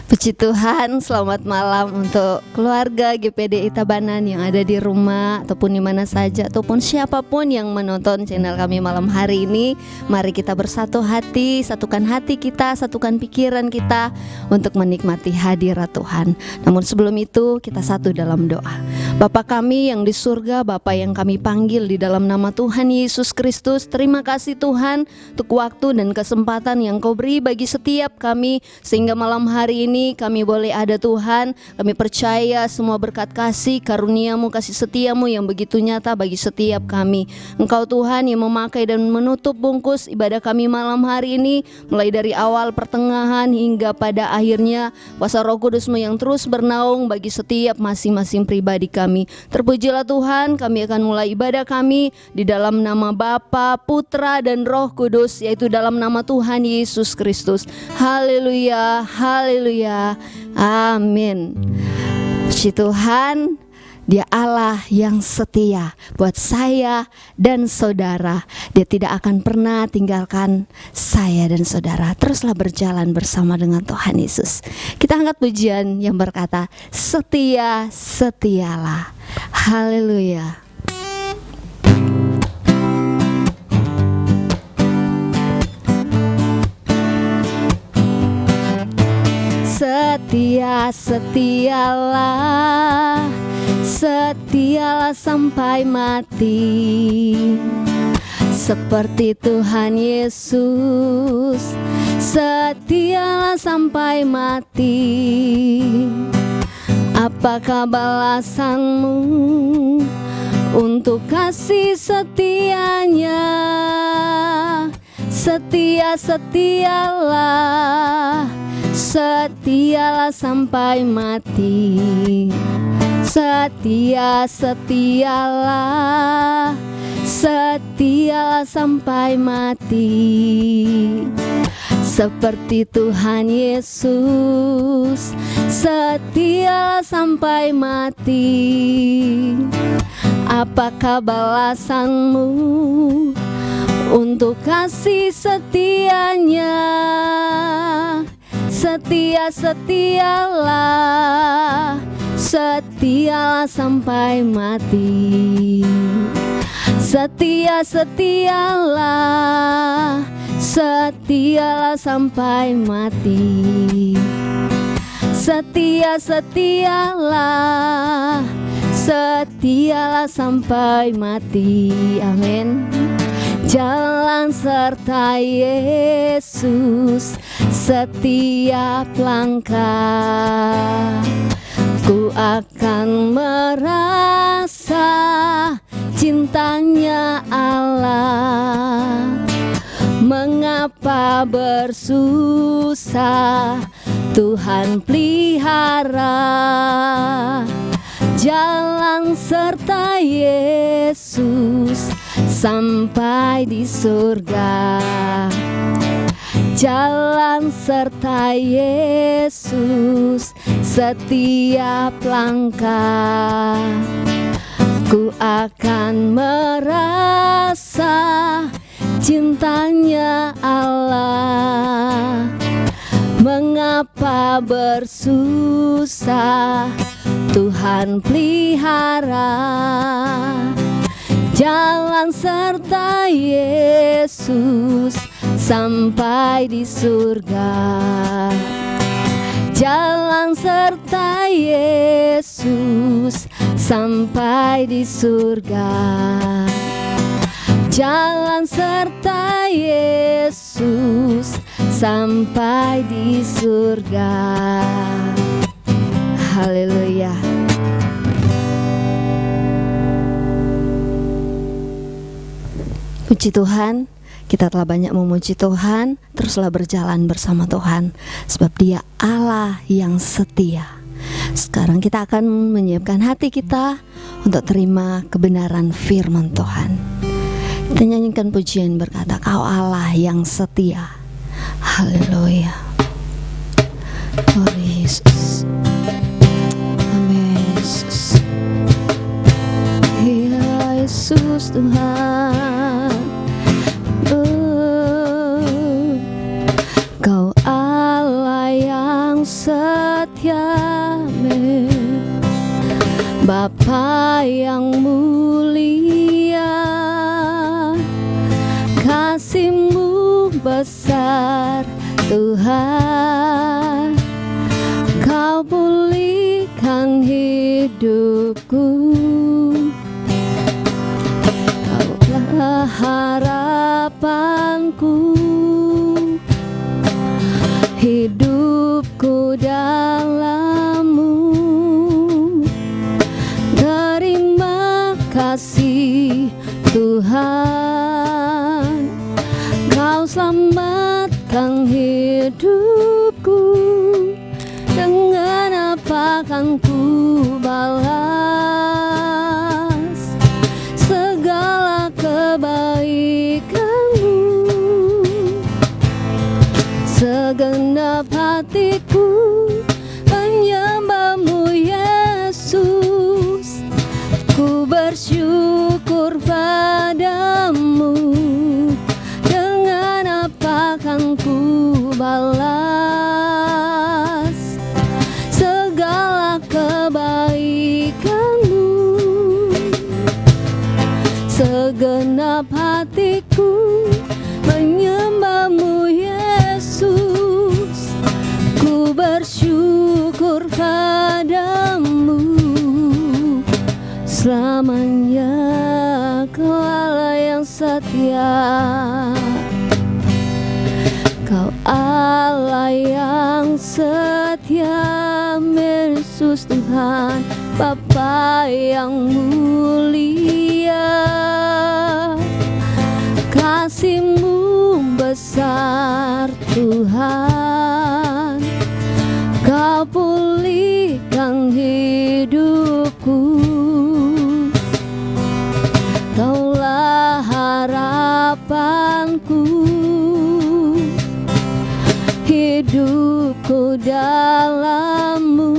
Puji Tuhan, selamat malam untuk keluarga GPDI Tabanan yang ada di rumah ataupun di mana saja, ataupun siapapun yang menonton channel kami malam hari ini. Mari kita bersatu hati, satukan hati kita, satukan pikiran kita untuk menikmati hadirat Tuhan. Namun sebelum itu kita satu dalam doa. Bapa kami yang di surga, Bapa yang kami panggil di dalam nama Tuhan Yesus Kristus, terima kasih Tuhan untuk waktu dan kesempatan yang Kau beri bagi setiap kami, sehingga malam hari ini kami boleh ada Tuhan. Kami percaya semua berkat kasih karunia-Mu, kasih setia-Mu yang begitu nyata bagi setiap kami. Engkau Tuhan yang memakai dan menutup bungkus ibadah kami malam hari ini, mulai dari awal, pertengahan hingga pada akhirnya. Kuasa Roh Kudus-Mu yang terus bernaung bagi setiap masing-masing pribadi kami. Terpujilah Tuhan, kami akan mulai ibadah kami di dalam nama Bapa, Putra dan Roh Kudus, yaitu dalam nama Tuhan Yesus Kristus. Haleluya, haleluya, amin. Puji Tuhan, Dia Allah yang setia buat saya dan saudara. Dia tidak akan pernah tinggalkan saya dan saudara. Teruslah berjalan bersama dengan Tuhan Yesus. Kita angkat pujian yang berkata, setia, setialah. Haleluya. Setia, setialah, setialah sampai mati. Seperti Tuhan Yesus, setialah sampai mati. Apakah balasanmu untuk kasih setianya? Setia, setialah, setialah sampai mati. Setia, setialah, setialah sampai mati. Seperti Tuhan Yesus, setia sampai mati. Apakah balasanmu untuk kasih setianya? Setia, setialah, setialah sampai mati. Setia, setialah, setialah sampai mati. Setia, setialah, setialah sampai mati. Amin. Jalan serta Yesus setiap langkah, ku akan merasa cintanya Allah. Mengapa bersusah, Tuhan pelihara. Jalan serta Yesus sampai di surga. Jalan serta Yesus setiap langkah, ku akan merasa cintanya Allah. Mengapa bersusah, Tuhan pelihara. Jalan serta Yesus sampai di surga. Jalan serta Yesus sampai di surga. Jalan serta Yesus sampai di surga. Haleluya. Puji Tuhan, kita telah banyak memuji Tuhan. Teruslah berjalan bersama Tuhan, sebab Dia Allah yang setia. Sekarang kita akan menyiapkan hati kita untuk terima kebenaran firman Tuhan. Kita nyanyikan pujian berkata, Kau Allah yang setia. Haleluya. Glory Yesus. Amin Yesus. Ya Yesus Tuhan. Kau Allah yang setia. Bapa yang mulia, kasih-Mu besar Tuhan. Kau pulihkan hidupku, Kaulah harapanku, hidupku dalam-Mu. Terima kasih Tuhan, Kau selamatkan hidupku. Dengan apa kan ku balas segala kebaikan-Mu? Segenap hatiku menyembah-Mu Yesus. Ku bersyukur padamu, dengan apa kan ku balas segala kebaikan-Mu? Segenap hatiku menyembah-Mu Yesus. Ku bersyukur padamu selamanya. Kau Allah yang setia, Kau Allah yang setia, Yesus Tuhan. Bapa yang mulia, kasih-Mu besar Tuhan. Kau pulihkan hidupku, Kaulah harapanku, hidupku dalam-Mu.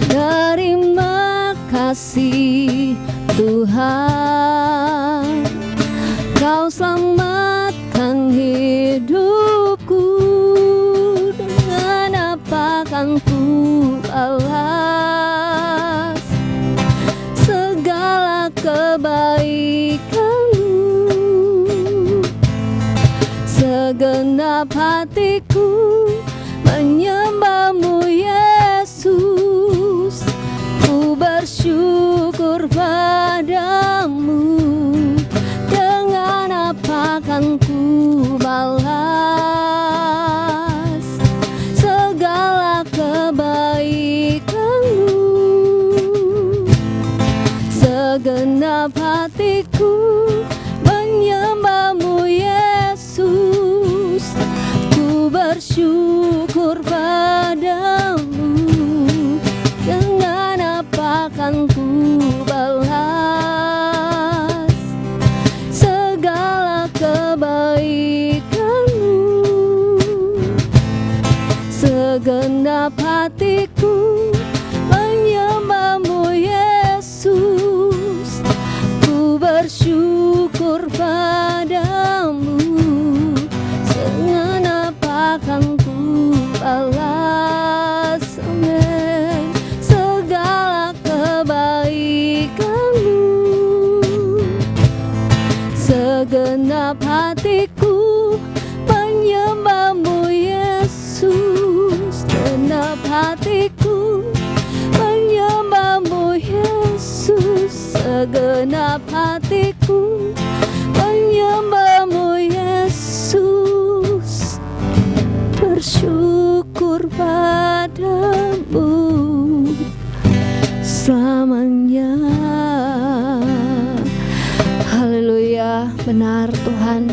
Terima kasih Tuhan, Kau selamatkan hidupku. Dengan apa kan ku balas segala kebaikan-Mu? Segenap hatiku menyembah-Mu Yesus. Ku bersyukur padamu, dengan apa kan ku balas segala kebaikan-Mu? Segenap hatiku menyembah-Mu Yesus. Ku bersyukur padamu, dengan apa kan ku balas segala kebaikan-Mu? Segenap hatiku menyembah-Mu Yesus. Ku bersyukur padamu, dengan apa kan ku balas segala kebaikan-Mu? Segenap hatiku menyembah-Mu Yesus. Segenap hatiku menyembah-Mu Yesus. Segenap hatiku menyembah-Mu Yesus. Bersyukur padamu selamanya. Haleluya, benar Tuhan,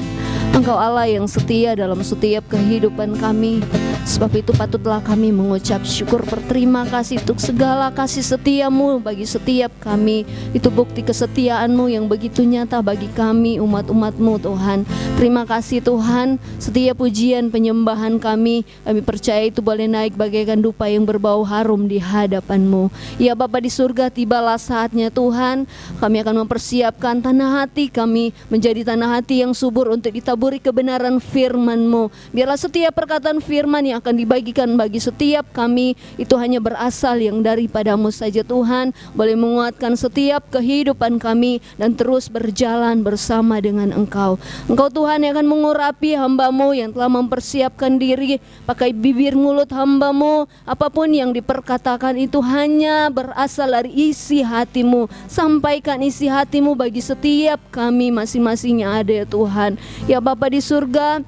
Engkau Allah yang setia dalam setiap kehidupan kami. Sebab itu patutlah kami mengucap syukur berterima kasih untuk segala kasih setia-Mu bagi setiap kami. Itu bukti kesetiaan-Mu yang begitu nyata bagi kami umat-umat-Mu Tuhan. Terima kasih Tuhan, setiap pujian penyembahan kami percaya itu boleh naik bagaikan dupa yang berbau harum di hadapan-Mu. Ya Bapa di surga, tibalah saatnya Tuhan, kami akan mempersiapkan tanah hati kami menjadi tanah hati yang subur untuk ditabur menaburi kebenaran firman-Mu. Biarlah setiap perkataan firman yang akan dibagikan bagi setiap kami itu hanya berasal yang daripada-Mu saja Tuhan. Boleh menguatkan setiap kehidupan kami dan terus berjalan bersama dengan Engkau. Engkau Tuhan yang akan mengurapi hamba-Mu yang telah mempersiapkan diri pakai bibir mulut hamba-Mu. Apapun yang diperkatakan itu hanya berasal dari isi hati-Mu. Sampaikan isi hati-Mu bagi setiap kami masing-masing yang ada ya Tuhan. Ya Bapa di surga,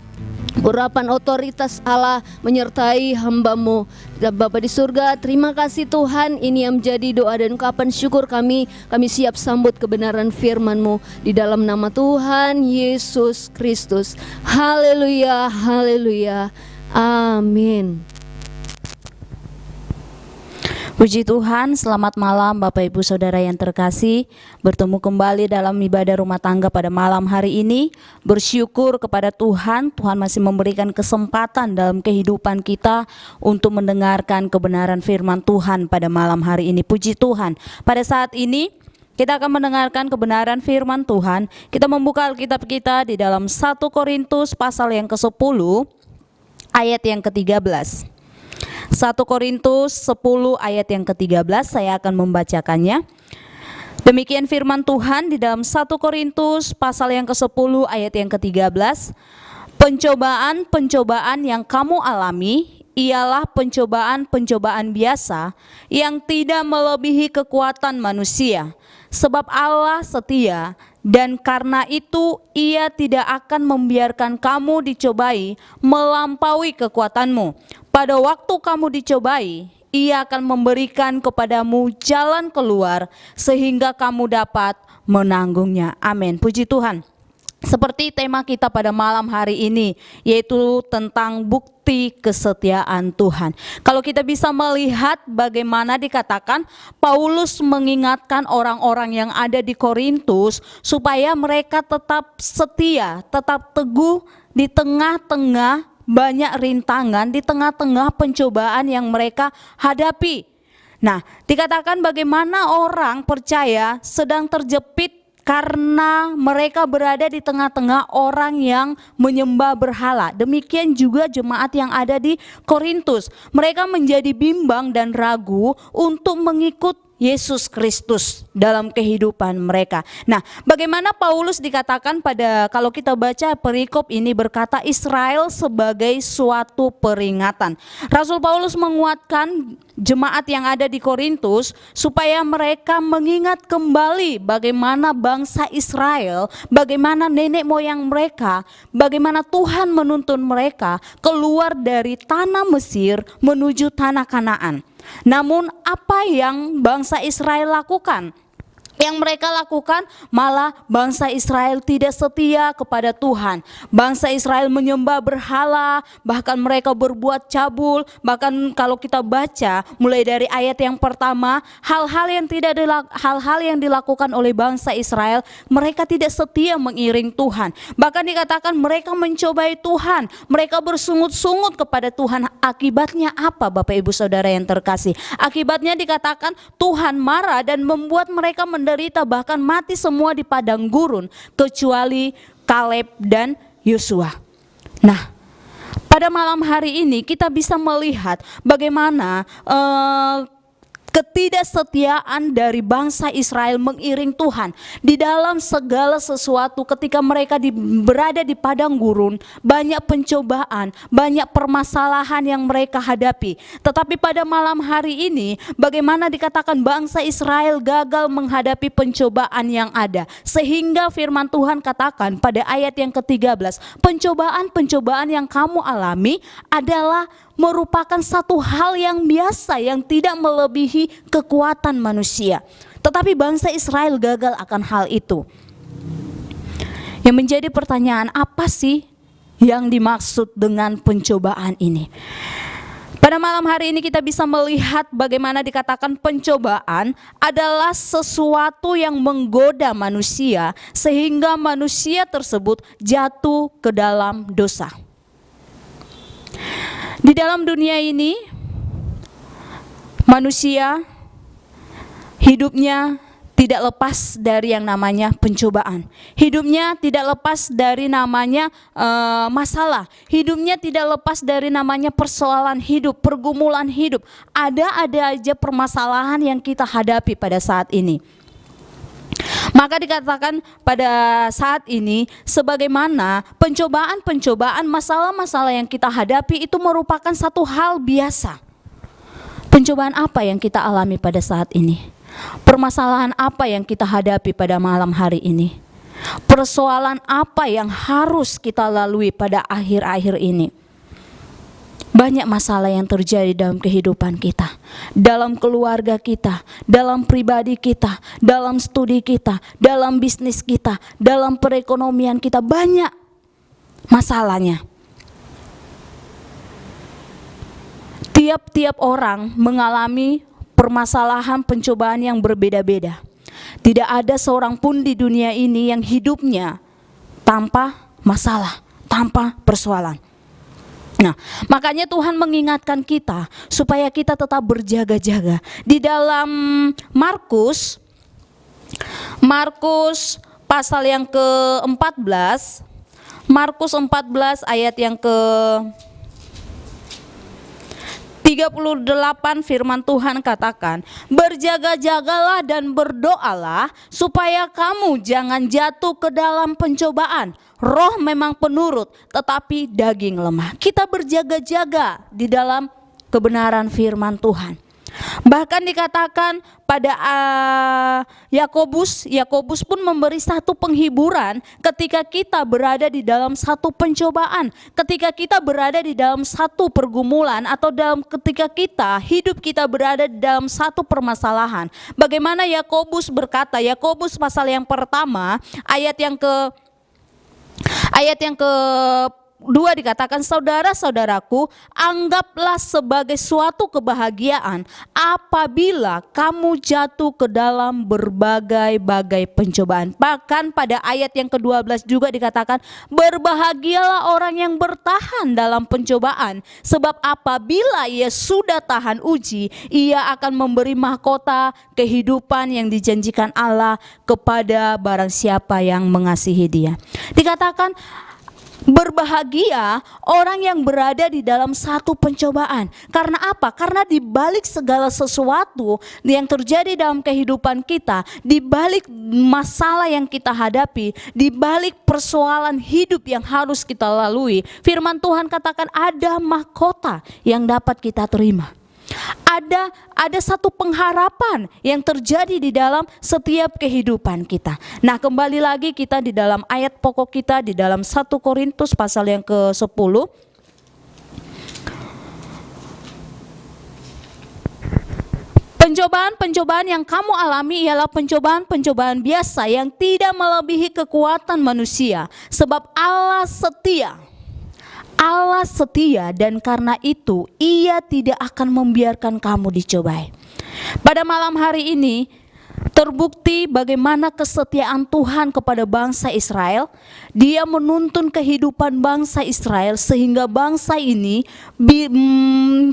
urapan otoritas Allah menyertai hamba-Mu. Dan Bapa di surga, terima kasih Tuhan, ini yang menjadi doa dan ungkapan syukur kami. Kami siap sambut kebenaran firman-Mu di dalam nama Tuhan Yesus Kristus. Haleluya, haleluya, amin. Puji Tuhan, selamat malam Bapak Ibu Saudara yang terkasih. Bertemu kembali dalam ibadah rumah tangga pada malam hari ini. Bersyukur kepada Tuhan, Tuhan masih memberikan kesempatan dalam kehidupan kita untuk mendengarkan kebenaran firman Tuhan pada malam hari ini. Puji Tuhan, pada saat ini kita akan mendengarkan kebenaran firman Tuhan. Kita membuka Alkitab kita di dalam 1 Korintus pasal yang ke-10 ayat yang ke-13. 1 Korintus 10 ayat yang ke-13, saya akan membacakannya. Demikian firman Tuhan di dalam 1 Korintus pasal yang ke-10 ayat yang ke-13. Pencobaan-pencobaan yang kamu alami ialah pencobaan-pencobaan biasa yang tidak melebihi kekuatan manusia. Sebab Allah setia, dan karena itu Ia tidak akan membiarkan kamu dicobai melampaui kekuatanmu. Pada waktu kamu dicobai, Ia akan memberikan kepadamu jalan keluar sehingga kamu dapat menanggungnya. Amin. Puji Tuhan. Seperti tema kita pada malam hari ini, yaitu tentang bukti kesetiaan Tuhan. Kalau kita bisa melihat bagaimana dikatakan Paulus mengingatkan orang-orang yang ada di Korintus supaya mereka tetap setia, tetap teguh di tengah-tengah banyak rintangan, di tengah-tengah pencobaan yang mereka hadapi. Nah, dikatakan bagaimana orang percaya sedang terjepit karena mereka berada di tengah-tengah orang yang menyembah berhala. Demikian juga jemaat yang ada di Korintus. Mereka menjadi bimbang dan ragu untuk mengikut Yesus Kristus dalam kehidupan mereka. Nah, bagaimana Paulus dikatakan kalau kita baca perikop ini berkata Israel sebagai suatu peringatan. Rasul Paulus menguatkan jemaat yang ada di Korintus supaya mereka mengingat kembali bagaimana bangsa Israel, bagaimana nenek moyang mereka, bagaimana Tuhan menuntun mereka keluar dari tanah Mesir menuju tanah Kanaan. Namun apa yang bangsa Israel lakukan? Yang mereka lakukan malah bangsa Israel tidak setia kepada Tuhan. Bangsa Israel menyembah berhala, bahkan mereka berbuat cabul. Bahkan kalau kita baca mulai dari ayat yang pertama, hal-hal yang dilakukan oleh bangsa Israel, mereka tidak setia mengiring Tuhan. Bahkan dikatakan mereka mencobai Tuhan, mereka bersungut-sungut kepada Tuhan. Akibatnya apa Bapak Ibu Saudara yang terkasih? Akibatnya dikatakan Tuhan marah dan membuat mereka menderita, bahkan mati semua di padang gurun kecuali Kaleb dan Yosua. Nah, pada malam hari ini kita bisa melihat bagaimana ketidaksetiaan dari bangsa Israel mengiring Tuhan di dalam segala sesuatu. Ketika mereka berada di padang gurun, banyak pencobaan, banyak permasalahan yang mereka hadapi. Tetapi pada malam hari ini bagaimana dikatakan bangsa Israel gagal menghadapi pencobaan yang ada, sehingga firman Tuhan katakan pada ayat yang ke-13, pencobaan-pencobaan yang kamu alami adalah merupakan satu hal yang biasa yang tidak melebihi kekuatan manusia. Tetapi bangsa Israel gagal akan hal itu. Yang menjadi pertanyaan, apa sih yang dimaksud dengan pencobaan ini? Pada malam hari ini kita bisa melihat bagaimana dikatakan pencobaan adalah sesuatu yang menggoda manusia sehingga manusia tersebut jatuh ke dalam dosa. Di dalam dunia ini manusia hidupnya tidak lepas dari yang namanya pencobaan. Hidupnya tidak lepas dari namanya masalah. Hidupnya tidak lepas dari namanya persoalan hidup, pergumulan hidup. Ada aja permasalahan yang kita hadapi pada saat ini. Maka dikatakan pada saat ini, sebagaimana pencobaan-pencobaan, masalah-masalah yang kita hadapi itu merupakan satu hal biasa. Pencobaan apa yang kita alami pada saat ini? Permasalahan apa yang kita hadapi pada malam hari ini? Persoalan apa yang harus kita lalui pada akhir-akhir ini? Banyak masalah yang terjadi dalam kehidupan kita, dalam keluarga kita, dalam pribadi kita, dalam studi kita, dalam bisnis kita, dalam perekonomian kita, banyak masalahnya. Tiap-tiap orang mengalami permasalahan pencobaan yang berbeda-beda. Tidak ada seorang pun di dunia ini yang hidupnya tanpa masalah, tanpa persoalan. Nah, makanya Tuhan mengingatkan kita supaya kita tetap berjaga-jaga. Di dalam Markus pasal yang ke-14, Markus 14 ayat yang ke-38, firman Tuhan katakan, berjaga-jagalah dan berdoalah supaya kamu jangan jatuh ke dalam pencobaan. Roh memang penurut, tetapi daging lemah. Kita berjaga-jaga di dalam kebenaran firman Tuhan. Bahkan dikatakan pada Yakobus pun memberi satu penghiburan ketika kita berada di dalam satu pencobaan, ketika kita berada di dalam satu pergumulan, atau ketika hidup kita berada di dalam satu permasalahan. Bagaimana Yakobus berkata, Yakobus pasal yang pertama ayat yang ke-2 dikatakan, saudara-saudaraku, anggaplah sebagai suatu kebahagiaan apabila kamu jatuh ke dalam berbagai-bagai pencobaan. Bahkan pada ayat yang ke-12 juga dikatakan, berbahagialah orang yang bertahan dalam pencobaan, sebab apabila ia sudah tahan uji, ia akan memberi mahkota kehidupan yang dijanjikan Allah kepada barang siapa yang mengasihi Dia. Dikatakan, berbahagia orang yang berada di dalam satu pencobaan. Karena apa? Karena di balik segala sesuatu yang terjadi dalam kehidupan kita, di balik masalah yang kita hadapi, di balik persoalan hidup yang harus kita lalui, firman Tuhan katakan ada mahkota yang dapat kita terima. Ada satu pengharapan yang terjadi di dalam setiap kehidupan kita. Nah, kembali lagi kita di dalam ayat pokok kita di dalam 1 Korintus pasal yang ke-10. Pencobaan-pencobaan yang kamu alami ialah pencobaan-pencobaan biasa yang tidak melebihi kekuatan manusia, sebab Allah setia. Allah setia, dan karena itu Ia tidak akan membiarkan kamu dicobai. Pada malam hari ini terbukti bagaimana kesetiaan Tuhan kepada bangsa Israel. Dia menuntun kehidupan bangsa Israel sehingga bangsa ini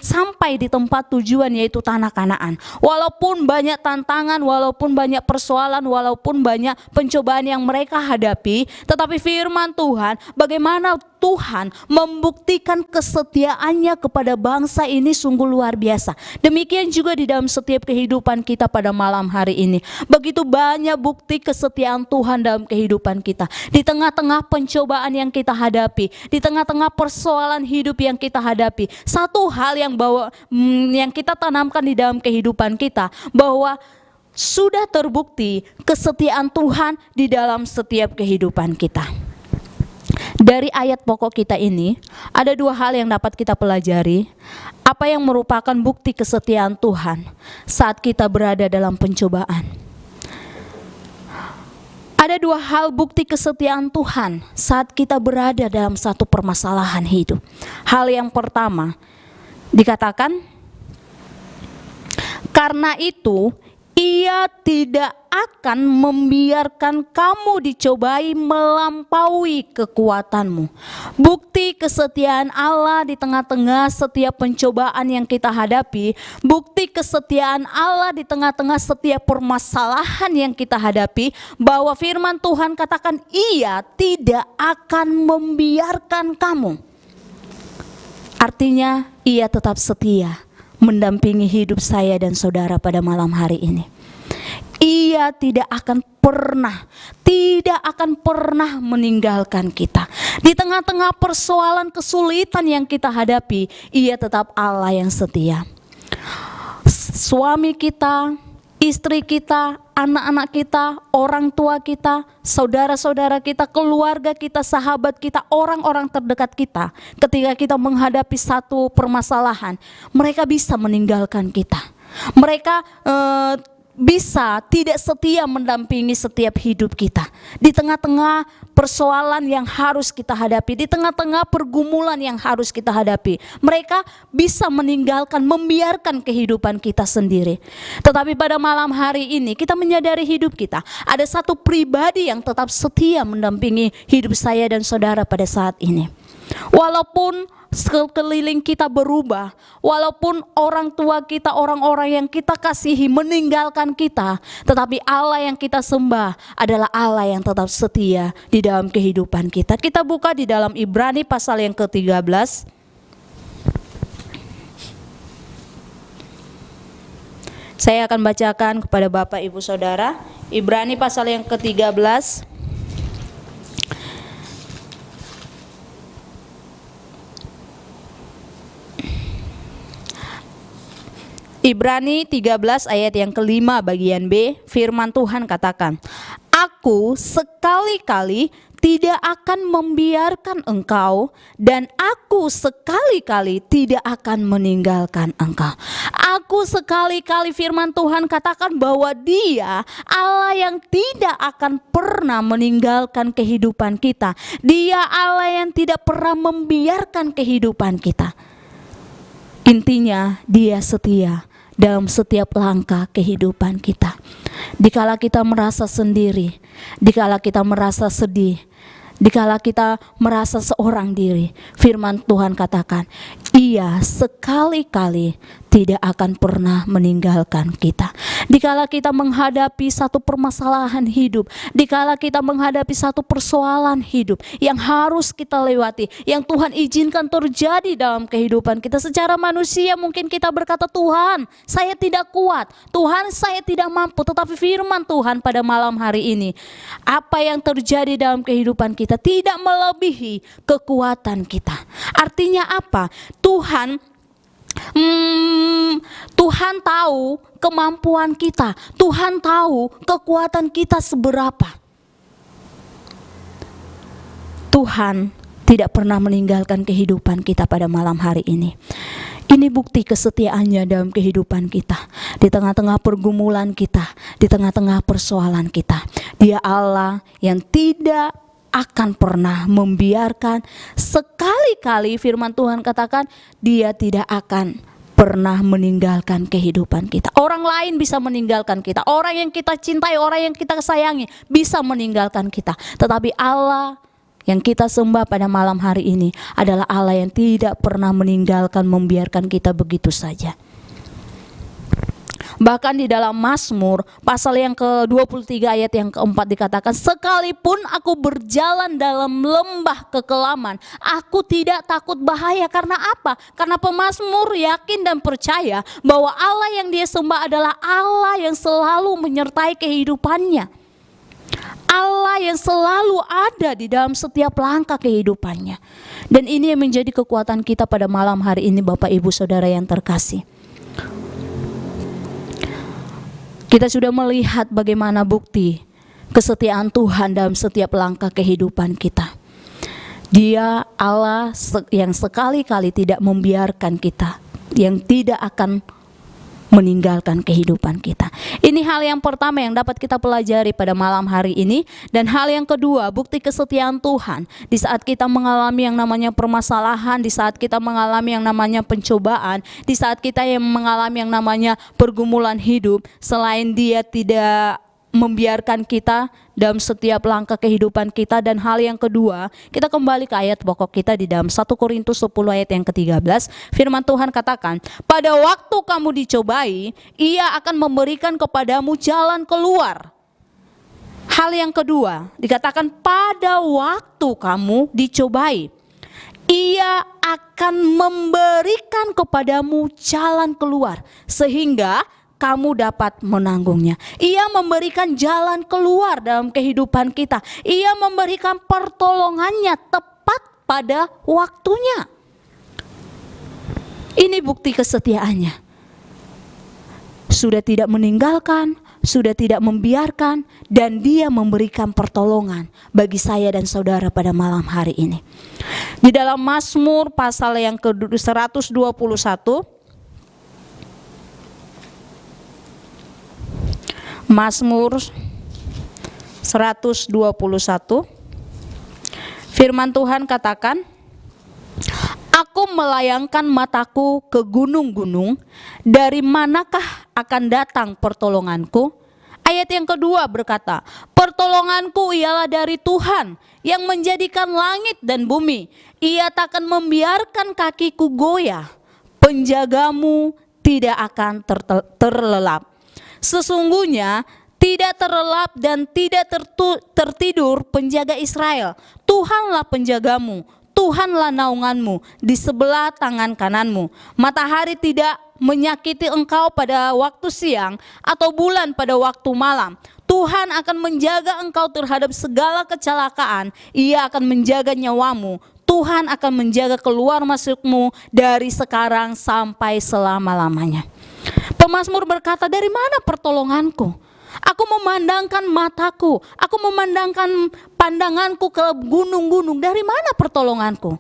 sampai di tempat tujuan, yaitu tanah Kanaan. Walaupun banyak tantangan, walaupun banyak persoalan, walaupun banyak pencobaan yang mereka hadapi, tetapi firman Tuhan, bagaimana Tuhan membuktikan kesetiaannya kepada bangsa ini sungguh luar biasa. Demikian juga di dalam setiap kehidupan kita pada malam hari ini. Begitu banyak bukti kesetiaan Tuhan dalam kehidupan kita. Di tengah-tengah pencobaan yang kita hadapi, di tengah-tengah persoalan hidup yang kita hadapi, satu hal yang kita tanamkan di dalam kehidupan kita, bahwa sudah terbukti kesetiaan Tuhan di dalam setiap kehidupan kita. Dari ayat pokok kita ini, ada dua hal yang dapat kita pelajari. Apa yang merupakan bukti kesetiaan Tuhan saat kita berada dalam pencobaan. Ada dua hal bukti kesetiaan Tuhan saat kita berada dalam satu permasalahan hidup. Hal yang pertama, dikatakan, karena itu Ia tidak akan membiarkan kamu dicobai melampaui kekuatanmu. Bukti kesetiaan Allah di tengah-tengah setiap pencobaan yang kita hadapi, bukti kesetiaan Allah di tengah-tengah setiap permasalahan yang kita hadapi, bahwa firman Tuhan katakan Ia tidak akan membiarkan kamu. Artinya Ia tetap setia mendampingi hidup saya dan saudara pada malam hari ini. Ia tidak akan pernah meninggalkan kita. Di tengah-tengah persoalan kesulitan yang kita hadapi, Ia tetap Allah yang setia. Suami kita, istri kita, anak-anak kita, orang tua kita, saudara-saudara kita, keluarga kita, sahabat kita, orang-orang terdekat kita, ketika kita menghadapi satu permasalahan, mereka bisa meninggalkan kita. Mereka bisa tidak setia mendampingi setiap hidup kita. Di tengah-tengah persoalan yang harus kita hadapi, di tengah-tengah pergumulan yang harus kita hadapi, mereka bisa meninggalkan, membiarkan kehidupan kita sendiri. Tetapi pada malam hari ini kita menyadari hidup kita, ada satu pribadi yang tetap setia mendampingi hidup saya dan saudara pada saat ini. Walaupun sekeliling kita berubah, walaupun orang tua kita, orang-orang yang kita kasihi meninggalkan kita, tetapi Allah yang kita sembah adalah Allah yang tetap setia di dalam kehidupan kita. Kita buka di dalam Ibrani pasal yang ke-13. Saya akan bacakan kepada Bapak Ibu Saudara, Ibrani pasal yang ke-13. Ibrani 13 ayat yang kelima bagian B, firman Tuhan katakan, Aku sekali-kali tidak akan membiarkan engkau, dan aku sekali-kali tidak akan meninggalkan engkau. Aku sekali-kali, firman Tuhan katakan bahwa Dia Allah yang tidak akan pernah meninggalkan kehidupan kita. Dia Allah yang tidak pernah membiarkan kehidupan kita. Intinya Dia setia dalam setiap langkah kehidupan kita. Dikala kita merasa sendiri, dikala kita merasa sedih, dikala kita merasa seorang diri, firman Tuhan katakan, Ia sekali-kali tidak akan pernah meninggalkan kita. Dikala kita menghadapi satu permasalahan hidup, dikala kita menghadapi satu persoalan hidup yang harus kita lewati, yang Tuhan izinkan terjadi dalam kehidupan kita, secara manusia mungkin kita berkata, Tuhan saya tidak kuat, Tuhan saya tidak mampu. Tetapi firman Tuhan pada malam hari ini, apa yang terjadi dalam kehidupan kita tidak melebihi kekuatan kita. Artinya apa? Tuhan tahu kemampuan kita, Tuhan tahu kekuatan kita seberapa. Tuhan tidak pernah meninggalkan kehidupan kita pada malam hari ini. Ini bukti kesetiaannya dalam kehidupan kita, di tengah-tengah pergumulan kita, di tengah-tengah persoalan kita. Dia Allah yang tidak akan pernah membiarkan, sekali-kali firman Tuhan katakan Dia tidak akan pernah meninggalkan kehidupan kita. Orang lain bisa meninggalkan kita, orang yang kita cintai, orang yang kita sayangi bisa meninggalkan kita, tetapi Allah yang kita sembah pada malam hari ini adalah Allah yang tidak pernah meninggalkan, membiarkan kita begitu saja. Bahkan di dalam Mazmur pasal yang ke-23 ayat yang keempat dikatakan, sekalipun aku berjalan dalam lembah kekelaman, aku tidak takut bahaya. Karena apa? Karena pemazmur yakin dan percaya bahwa Allah yang dia sembah adalah Allah yang selalu menyertai kehidupannya, Allah yang selalu ada di dalam setiap langkah kehidupannya. Dan ini yang menjadi kekuatan kita pada malam hari ini, Bapak Ibu Saudara yang terkasih. Kita sudah melihat bagaimana bukti kesetiaan Tuhan dalam setiap langkah kehidupan kita. Dia Allah yang sekali-kali tidak membiarkan kita, yang tidak akan meninggalkan kehidupan kita. Ini hal yang pertama yang dapat kita pelajari pada malam hari ini. Dan hal yang kedua, bukti kesetiaan Tuhan di saat kita mengalami yang namanya permasalahan, di saat kita mengalami yang namanya pencobaan, di saat kita yang mengalami yang namanya pergumulan hidup. Selain Dia tidak membiarkan kita dalam setiap langkah kehidupan kita. Dan hal yang kedua, kita kembali ke ayat pokok kita di dalam 1 Korintus 10 ayat yang ke-13. Firman Tuhan katakan, pada waktu kamu dicobai, Ia akan memberikan kepadamu jalan keluar. Hal yang kedua, dikatakan pada waktu kamu dicobai, Ia akan memberikan kepadamu jalan keluar sehingga kamu dapat menanggungnya. Ia memberikan jalan keluar dalam kehidupan kita. Ia memberikan pertolongannya tepat pada waktunya. Ini bukti kesetiaannya. Sudah tidak meninggalkan, sudah tidak membiarkan, dan Dia memberikan pertolongan bagi saya dan saudara pada malam hari ini. Di dalam Mazmur pasal yang ke-121, Mazmur 121, firman Tuhan katakan, aku melayangkan mataku ke gunung-gunung, dari manakah akan datang pertolonganku? Ayat yang kedua berkata, pertolonganku ialah dari Tuhan yang menjadikan langit dan bumi. Ia takkan membiarkan kakiku goyah, penjagamu tidak akan terlelap. Sesungguhnya tidak terlelap dan tidak tertidur penjaga Israel. Tuhanlah penjagamu, Tuhanlah naunganmu di sebelah tangan kananmu. Matahari tidak menyakiti engkau pada waktu siang atau bulan pada waktu malam. Tuhan akan menjaga engkau terhadap segala kecelakaan. Ia akan menjaga nyawamu. Tuhan akan menjaga keluar masukmu dari sekarang sampai selama-lamanya. Pemazmur berkata, dari mana pertolonganku? Aku memandangkan mataku, aku memandangkan pandanganku ke gunung-gunung. Dari mana pertolonganku?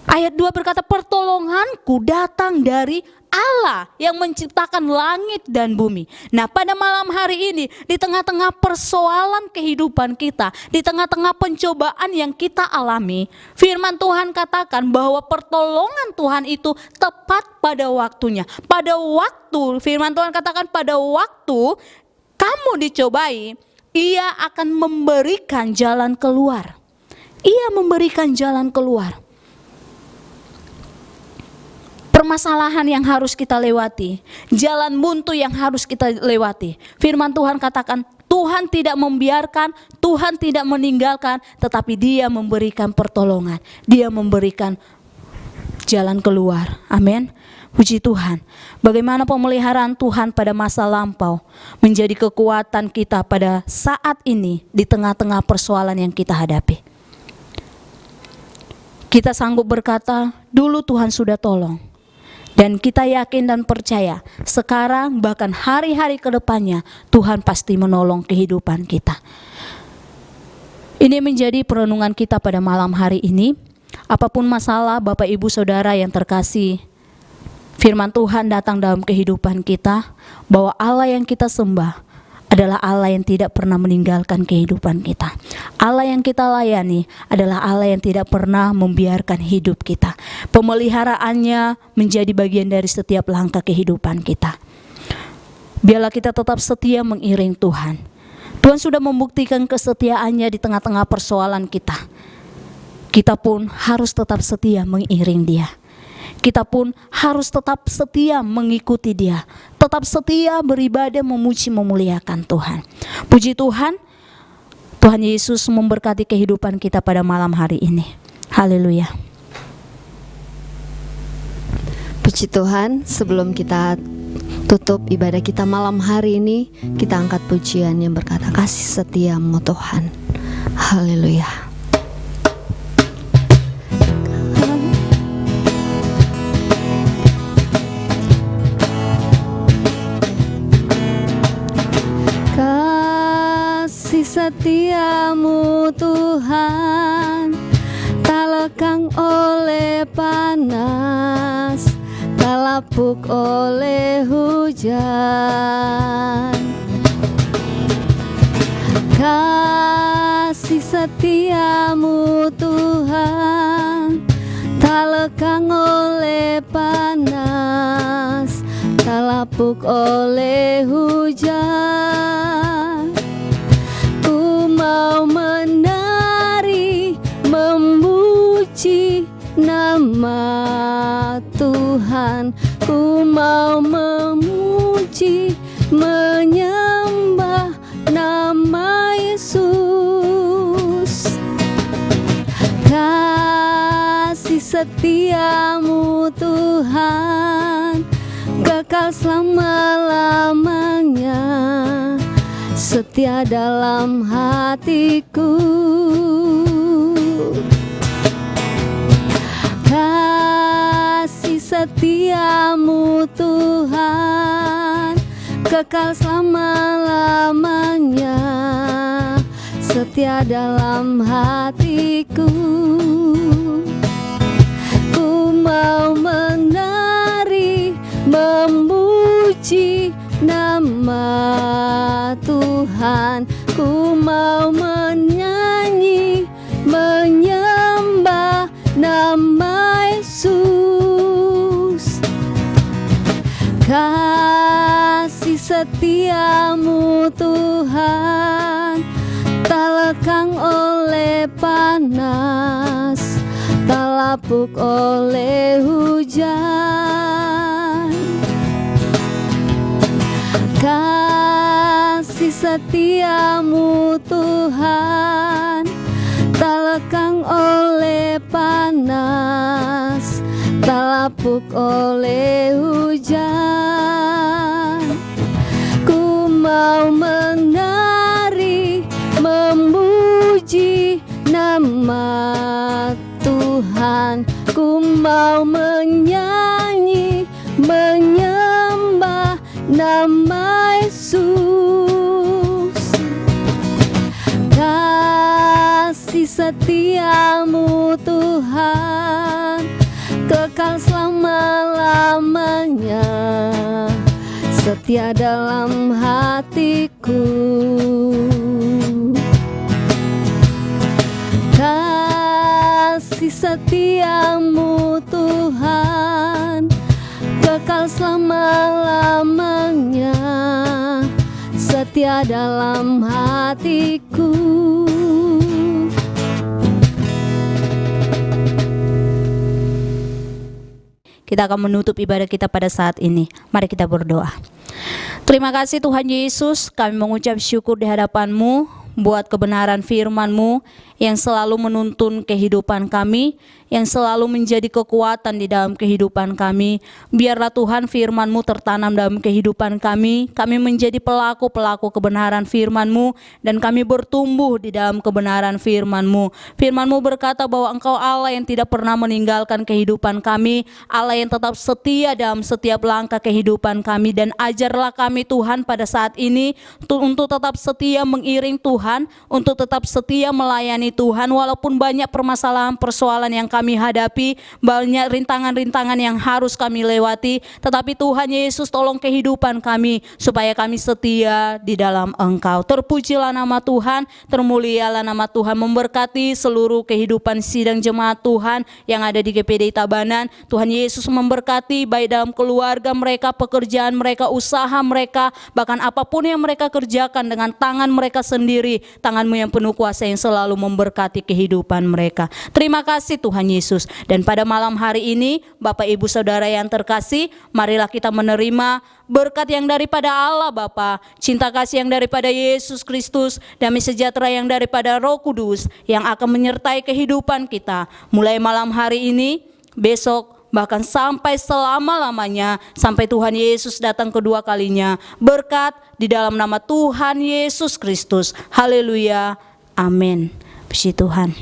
Ayat 2 berkata, pertolonganku datang dari Allah yang menciptakan langit dan bumi. Nah, pada malam hari ini, di tengah-tengah persoalan kehidupan kita, di tengah-tengah pencobaan yang kita alami, firman Tuhan katakan bahwa pertolongan Tuhan itu tepat pada waktunya. Pada waktu, firman Tuhan katakan pada waktu kamu dicobai, Ia akan memberikan jalan keluar. Ia memberikan jalan keluar. Permasalahan yang harus kita lewati, jalan buntu yang harus kita lewati. Firman Tuhan katakan, Tuhan tidak membiarkan, Tuhan tidak meninggalkan, tetapi Dia memberikan pertolongan. Dia memberikan jalan keluar. Amin. Puji Tuhan. Bagaimana pemeliharaan Tuhan pada masa lampau menjadi kekuatan kita pada saat ini di tengah-tengah persoalan yang kita hadapi. Kita sanggup berkata, dulu Tuhan sudah tolong. Dan kita yakin dan percaya sekarang bahkan hari-hari ke depannya Tuhan pasti menolong kehidupan kita. Ini menjadi perenungan kita pada malam hari ini. Apapun masalah Bapak Ibu Saudara yang terkasih, firman Tuhan datang dalam kehidupan kita bahwa Allah yang kita sembah adalah Allah yang tidak pernah meninggalkan kehidupan kita. Allah yang kita layani adalah Allah yang tidak pernah membiarkan hidup kita. Pemeliharaannya menjadi bagian dari setiap langkah kehidupan kita. Biarlah kita tetap setia mengiring Tuhan. Tuhan sudah membuktikan kesetiaannya di tengah-tengah persoalan kita. Kita pun harus tetap setia mengiring Dia. Kita pun harus tetap setia mengikuti Dia, tetap setia beribadah, memuji, memuliakan Tuhan. Puji Tuhan, Tuhan Yesus memberkati kehidupan kita pada malam hari ini. Haleluya. Puji Tuhan, sebelum kita tutup ibadah kita malam hari ini, kita angkat pujian yang berkata, kasih setiamu Tuhan. Haleluya. Setiamu Tuhan tak lekang oleh panas, tak lapuk oleh hujan. Kasih setiamu Tuhan tak lekang oleh panas, tak lapuk oleh hujan. Ku mau menari, memuji nama Tuhan. Ku mau memuji, menyembah nama Yesus. Kasih setiamu Tuhan kekal selama-lamanya, setia dalam hatiku. Kasih setiamu Tuhan kekal selama-lamanya, setia dalam hatiku. Ku mau menari, memuji nama Tuhan. Ku mau menyanyi, menyembah nama Yesus. Kasih setiamu Tuhan tak lekang oleh panas, tak lapuk oleh hujan. Kasih setiamu Tuhan tak lekang oleh panas, tak lapuk oleh hujan. Ku mau menari, memuji nama Tuhan. Ku mau menyanyi, menyembah nama Yesus. Kasih setiamu Tuhan kekal selama-lamanya, setia dalam hatiku. Kasih setiamu Tuhan kekal selama-lamanya, setia dalam hatiku. Kita akan menutup ibadah kita pada saat ini. Mari kita berdoa. Terima kasih Tuhan Yesus, kami mengucap syukur di hadapan-Mu buat kebenaran firman-Mu yang selalu menuntun kehidupan kami, yang selalu menjadi kekuatan di dalam kehidupan kami. Biarlah Tuhan firman-Mu tertanam dalam kehidupan kami menjadi pelaku-pelaku kebenaran firman-Mu, dan kami bertumbuh di dalam kebenaran firman-Mu. Firman-Mu berkata bahwa Engkau Allah yang tidak pernah meninggalkan kehidupan kami, Allah yang tetap setia dalam setiap langkah kehidupan kami. Dan ajarlah kami Tuhan pada saat ini untuk tetap setia mengiring Tuhan, untuk tetap setia melayani Tuhan, walaupun banyak permasalahan persoalan yang kami hadapi, banyak rintangan-rintangan yang harus kami lewati, tetapi Tuhan Yesus tolong kehidupan kami supaya kami setia di dalam Engkau. Terpujilah nama Tuhan, termulialah nama Tuhan, memberkati seluruh kehidupan sidang jemaat Tuhan yang ada di GPD Tabanan. Tuhan Yesus memberkati baik dalam keluarga mereka, pekerjaan mereka, usaha mereka, bahkan apapun yang mereka kerjakan dengan tangan mereka sendiri, tangan-Mu yang penuh kuasa yang selalu memberkati kehidupan mereka. Terima kasih Tuhan Yesus. Dan pada malam hari ini, Bapak Ibu Saudara yang terkasih, marilah kita menerima berkat yang daripada Allah Bapa, cinta kasih yang daripada Yesus Kristus, damai sejahtera yang daripada Roh Kudus yang akan menyertai kehidupan kita mulai malam hari ini, besok, bahkan sampai selama-lamanya, sampai Tuhan Yesus datang kedua kalinya. Berkat di dalam nama Tuhan Yesus Kristus. Haleluya. Amin. Puji Tuhan.